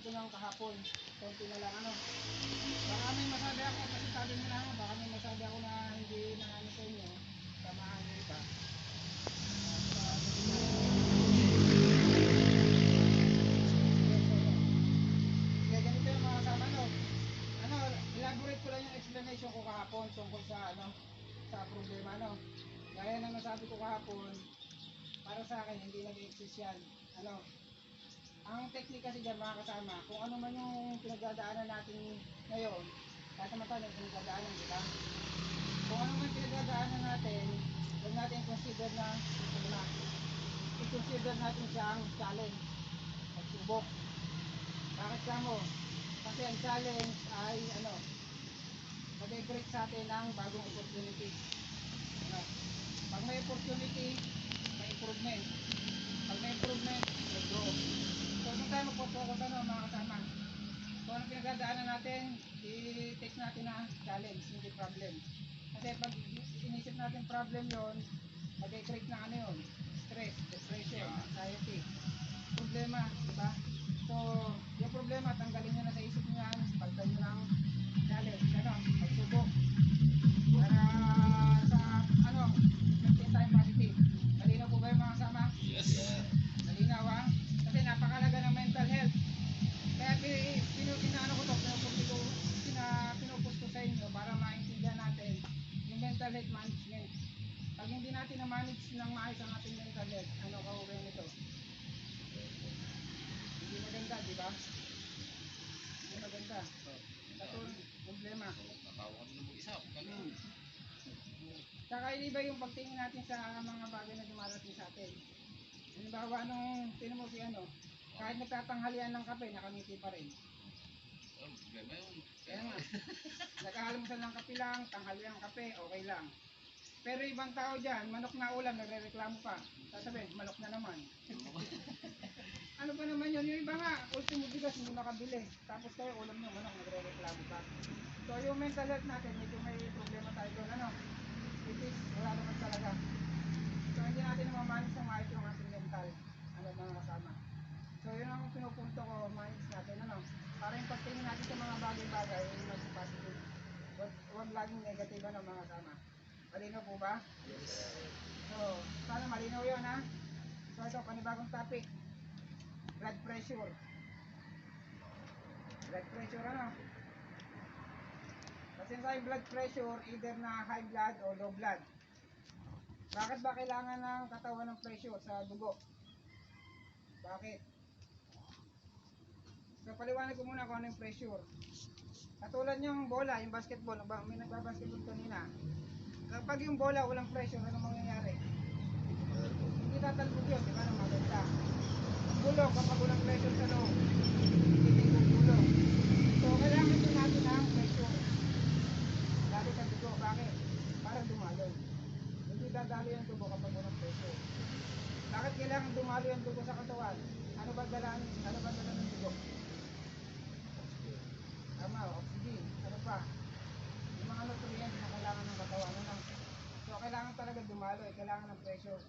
ko lang kahapon. Konti na lang ano. Baka may masabi ako kasi sabi mo na ako, baka may masabi ako na hindi na ano sa inyo. Tamaan yung iba. Kaya ganito yung mga kasama no. Ano, elaborate ko lang yung explanation ko kahapon tungkol sa ano, sa problema no. Gaya ng nasabi ko kahapon, para sa akin hindi nag-exist yan. Ano, ang technique kasi dyan mga kasama, kung ano man yung pinagdadaanan natin ngayon, kahit naman tayo yung pinagdadaanan, di ba? Kung ano man pinagdadaanan natin, huwag natin consider na problema. I-consider natin siyang challenge, pagsubok. Bakit ka mo? Kasi ang challenge ay ano, mag-create sa atin ng bagong opportunity. Ano? Pag may opportunity, may improvement. Pag may improvement, may growth. So, kung tayo magpo-focus ano, mga kasama. Kung ano pinagdadaanan natin, i-take natin na challenge, hindi problem. Kasi pag inisip natin problem yon, mag-create na ano yun, stress, depression, anxiety, problema, di ba? So, yung problema, tanggalin nyo na sa isip nyo yan, pagtan nyo ng challenge, ano, pagsubok. Para sa, ano, maintain tayo positive. Malinaw po ba yung mga kasama? Yes. Malinaw ha? Kasi napakalaga ng mental health. Kaya pinaano ko to, pinupus ko sa inyo para maintindihan natin yung mental health management. Pag hindi natin na-manage ng maayos ang ating mental health, ano kauwi nito? Hindi maganda, di ba? Hindi maganda. Katulad, problema. Natawa ka din ng isa. Saka iba yung pagtingin natin sa mga bagay na dumarating sa atin. Halimbawa, nung tinumo si ano, kahit nagtatanghalian ng kape, nakangiti pa rin. Problema yun. Kaya nga, nag-aalmusal ng kape lang, tanghalian ng kape, okay lang. Pero ibang tao dyan, manok na ulam, nagre-reklamo pa. Sasabihin, manok na naman. Ano pa naman yun? Yung iba nga, ultimo bigas, hindi makabili. Tapos kayo, ulam nyo, manok, nagre-reklamo pa. So yung mental health natin, medyo may problema tayo doon. Ano? It is, wala naman talaga. So hindi natin namamanage ng maayos yung ating mental. Ano mga kasama. So yun ang pinupunto ko, manage natin. Ano? Para yung pagtingin natin sa mga bagay-bagay, yung mas positive. Huwag laging negative ano mga kasama. Malinaw po ba? Yes. So, sana malinaw yun ha. So ito, panibagong topic. Blood pressure. Blood pressure ano? Kasi sa blood pressure, either na high blood o low blood. Bakit ba kailangan ng katawan ng pressure sa dugo? Bakit? So paliwanag ko muna kung ano yung pressure. Katulad yung bola, yung basketball, may nagbabasketball kanina. Kapag yung bola walang pressure, ano mangyayari? Hindi tatalbog yun, di ba? Ano maganda? Bulong kapag walang pressure sa loob, hindi bulong. So kailangan din natin ng pressure. Lalo sa dugo, bakit? Para dumaloy. Hindi dadalo yung dugo kapag walang pressure. Bakit kailangan dumalo yung dugo sa katawan? Ano ba dalaan ng dugo? Tama, oxygen. Ano pa? Yung mga nutrients na kailangan ng katawan. Ano? So kailangan talaga dumalo, kailangan ng pressure.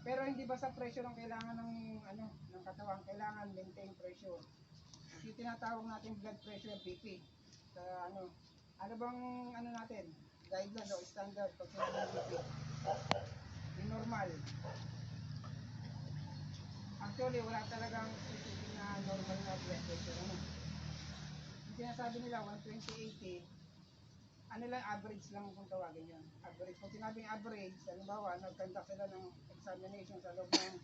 Pero hindi basta pressure ang kailangan ng ano, ng katawan, kailangan maintain pressure. Yung tinatawag natin blood pressure, BP. Sa ano bang ano natin? Guideline o standard pag sinabing BP. Yung normal. Actually, wala talagang specific na normal na blood pressure. Ano? Yung sinasabi nila 120/80, ano lang, average lang kung tawagin yun. Average. Kung sinabing average, halimbawa, nag-conduct sila ng examination sa loob ng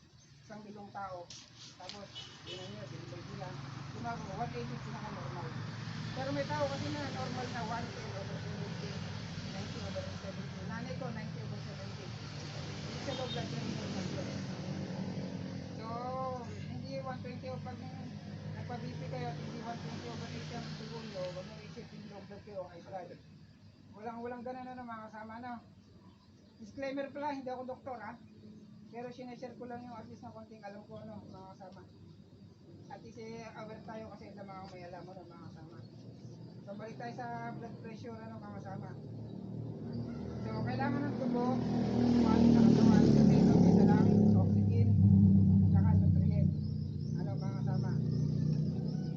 1,000,000 tao. Tapos, yun nyo, binibay sila. Tumago, 180 pinaka-normal. Pero may tao kasi na normal na 110/70, 90/70. Nanay ko, 90/70. Hindi sa low blood pressure normal yun. So, hindi 120 o pag nagpa-BP kayo at hindi 120/80 ang dugo nyo, huwag nyo isipin low blood kayo, high blood. Walang ganun na mga kasama na. Disclaimer pala, hindi ako doktor ha. Pero sineshare ko lang yung at least na konting alam ko ano, mga kasama. At least aware tayo kasi sa mga may alam mo mga kasama. So balik tayo sa blood pressure ano mga kasama. So kailangan ng dugo, kumali sa katawan kasi ito may dalang oxygen, saka nutrient. Ano mga kasama.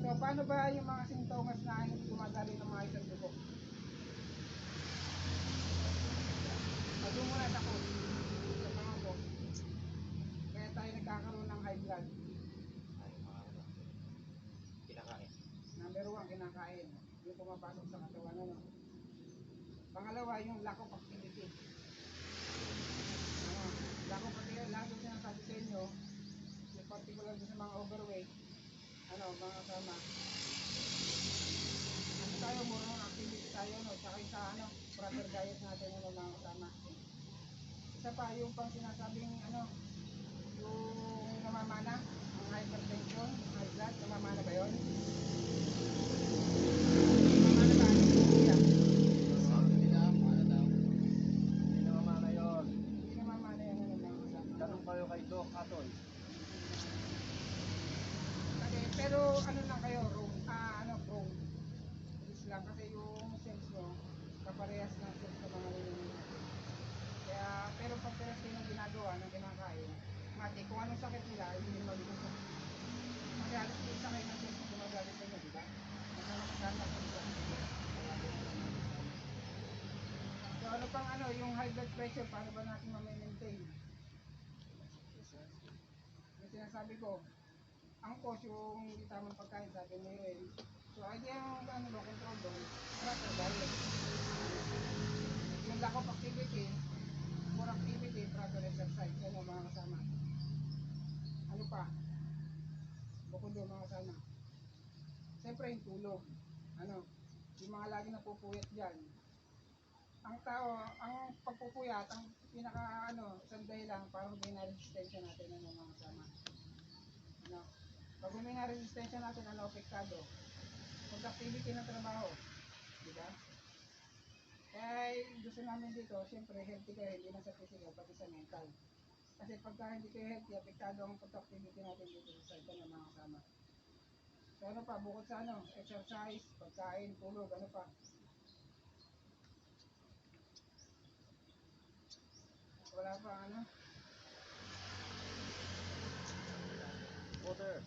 So ano ba yung mga sintomas na hindi gumadali ng mga isang dugo? Pag muna ako sa mga ko, kaya tayo nagkakaroon ng high blood. Ay, mga ano, kinakain. Number 1, kinakain. Yung pumapasok sa katawan. Ano? Pangalawa, yung lack of activity. Ano? Lack of activity, lagi ko sinasabi sa inyo, yung particular sa mga overweight, ano, mga kasama. Ano tayo, more on activity tayo, no? Tsaka yung sa, ano, proper diet natin, ano, mga kasama. Isa pa, yung pang sinasabing, ano, yung namamana, ang hypertension, high blood, namamana ba yun? Namamana ba? Yan. Sabi nila, ano daw. Hindi naman mana yun. Hindi namamana yan, ano, mga kasama. Tanong kayo kay Doc Atoy. Okay, pero ano lang kayo, room, ano, room. Is lang kasi yung cells mo, kaparehas ng cells ng mga nililin natin. Kaya, pero pag parehas kayo ng ginagawa, ng kinakain, mati, kung anong sakit nila, hindi nyo malulusok. Kasi halos yung sakit ng cells na gumagalit sa inyo, di ba? Magkakamakaganda sa inyo. So ano pang ano, yung high blood pressure, paano ba natin ma-maintain? Yung sinasabi ko, ang cause yung hindi tamang pagkain, sabi ni Ren. So, ay yung ano ba, control doon, proper diet. Yung lack of activity, poor activity, proper exercise. Yan yung mga kasama. Ano pa? Bukod doon mga kasama. Siyempre yung tulog. Ano? Yung mga lagi napupuyat dyan. Ang tao, ang pagpupuyat, ang pinaka ano, isang dahilan para may na-resistensya natin, ano mga kasama. Ano? Pag may na-resistensya natin, ano, apektado? Productivity ng trabaho. Diba? Kaya gusto namin dito, siyempre healthy kayo, hindi lang sa physical, pati sa mental. Kasi pagka hindi kayo healthy, apektado ang productivity natin dito sa site ng mga kasama. So ano pa, bukod sa ano, exercise, pagkain, tulog, ano pa? Wala pa, ano? Water.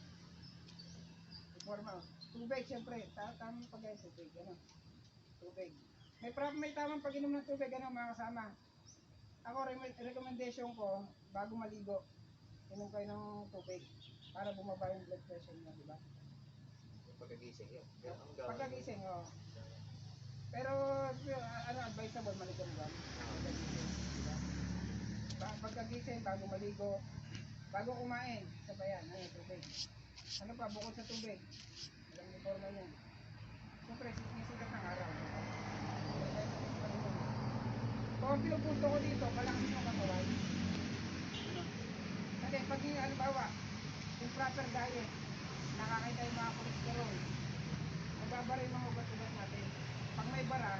Informal. Tubig, siyempre. Tamang pag-inom tubig, ano? Tubig. May tamang pag-inom ng tubig, ano, mga kasama. Ako, recommendation ko, bago maligo, inom kayo ng tubig para bumaba yung blood pressure mo, di ba? Yung pagkagising yun. Yan ang gawin. Pagkagising, oo. Pero, ano, advisable, maligo mo ba? Pagkagising, di ba? Pagkagising, bago maligo, bago kumain, sabayan, ano, tubig. Ano pa, bukod sa tubig, alam niyo formal yan. Siyempre, sisikat ng araw, di ba? Kung ang pinupunto ko dito, malakas yung katawan. Ano? Kasi pag yung, halimbawa, yung proper diet, nakakain tayo mga cholesterol, magbabara yung mga ugat-ugat natin. Pag may bara,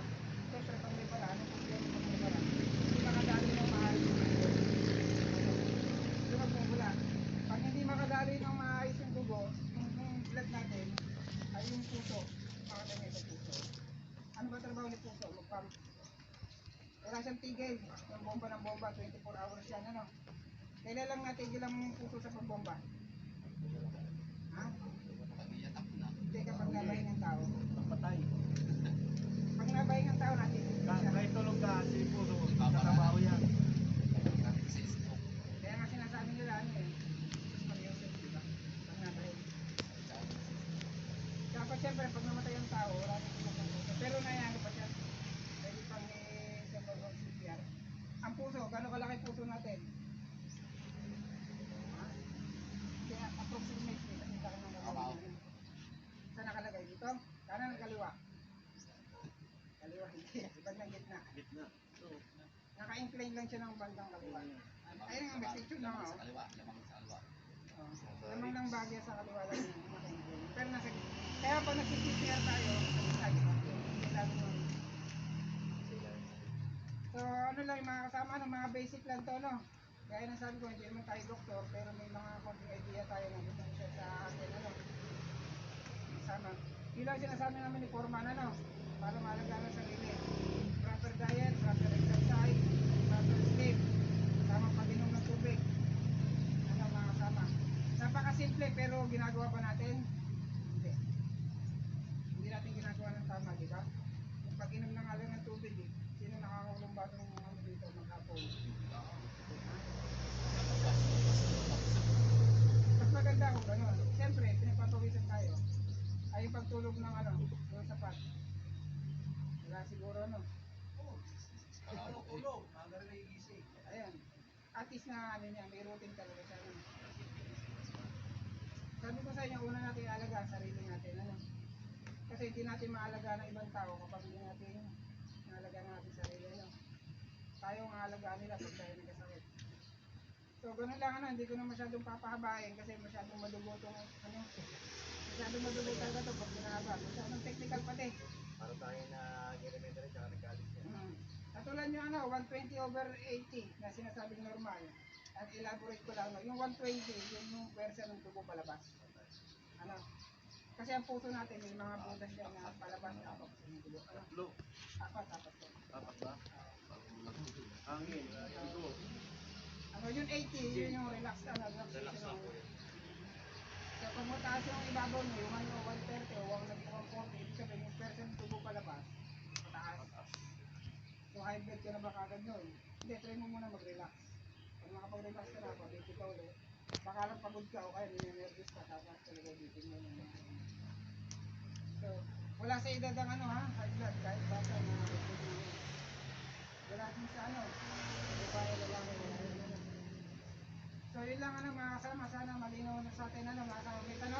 siyempre pag may bara, anong problema pag may bara? Hindi makadali ng maayos yung dugo. Ano? Lumagmumula. Pag hindi makadali ng maayos yung dugo, yung blood natin, ay yung puso, makadali sa puso. Ano ba trabaho ni puso? Mag-pump. Wala siyang tigil. Yung bomba ng bomba, 24 hours yan, ano? Kailan lang natigil ang puso sa pagbomba? Ha? Pag-iyatak ko na. Hindi kapag nabahin ng tao. Napatay. Pag nabahin ng tao, natigil na siya. Kahit tulog ka, si Puso, kakabaho yan. Sa stroke. Kaya nga sinasabi nila, ano eh, pag-iusap, di ba? Pag nabahin. Dapat siyempre, pag namatay ang tao, wala nang pinakang puso. Pero nangyari pa siya. Pwede pang i-sembol ng CPR. Ang puso, gano'ng kalaki puso natin? Ha? Kaya approximately, kasi saka nang nakalagay. Saan nakalagay? Dito? Kanan ng kaliwa? Kaliwa, hindi. Ibag ng gitna. Gitna. So, Naka-incline lang siya ng bandang kaliwa. Ayun nga, may picture na Lamang ako. sa kaliwa, lamang sa kaliwa. Lamang ng bagya sa kaliwa lang yung naka-incline. Pero nasa gitna. Kaya pag nag-CPR tayo, nasa gitna. Kailangan mo. So ano lang yung mga kasama, no, mga basic lang to, no? Kaya nang sabi ko, hindi naman tayo doktor, pero may mga konting idea tayo na gusto siya sa atin, ano? Kasama. Yun lang sinasabi namin ni Foreman, ano? Para maalagaan ang sarili. Proper diet, proper exercise, proper sleep, tamang pag-inom ng tubig. Ano mga kasama? Napakasimple pero ginagawa ba natin? Hindi. tama, di ba? Yung pag-inom na nga lang ng tubig, eh. Sino nakakulong ba ng ano dito maghapon? Mas maganda kung gano'n. Siyempre, pinagpapawisan tayo. Ay yung pagtulog ng ano, yung sapat. Wala siguro ano. Tulog. Maaga rin nagigising. Ayan. At least na ano niya, may routine talaga siya. Ano. Sabi ko sa inyo, una natin alagaan sarili natin. Ano. Kasi hindi natin maalagaan ng ibang tao kapag hindi natin maalagaan natin sarili. Ano. Tayo ang aalagaan nila pag tayo nagkasakit. So, ganun lang ano, hindi ko na masyadong papahabain kasi masyadong madugotong ano, masyadong madugotong talaga ito pag pinahaba. Masyadong technical pati. Para tayo na elementary tsaka nag-college yan. Katulad yung ano, 120/80 na sinasabing normal. At elaborate ko lang, no, yung 120, yun yung pwersa ng tubo palabas. Ano? Kasi ang puso natin, may mga butas yan na palabas na ako. Ano? Tatlo. Apat to. Apat ba? Hangin. Ito. Ano, yung 80, yun yung relax, ano, Relax relaxation. ako yan. So, kung mataas yung ibabaw nyo, yung ano, 130 o 140, ibig sabihin yung pwersa ng tubo palabas, mataas. So, high blood ka na ba kagad nun? Hindi, try mo muna mag-relax. Pag makapag-relax ka na, pag-BP ka ulit, baka lang pagod ka o kaya ninenervous ka, tapos talaga BP mo yung mga ano. So, wala sa edad ang ano ha, high blood, kahit bata na high blood na yun. Wala din sa ano, babae, lalaki, wala yun. So, yun lang ano mga kasama, sana malinaw na sa atin ano, mga kasama. May tanong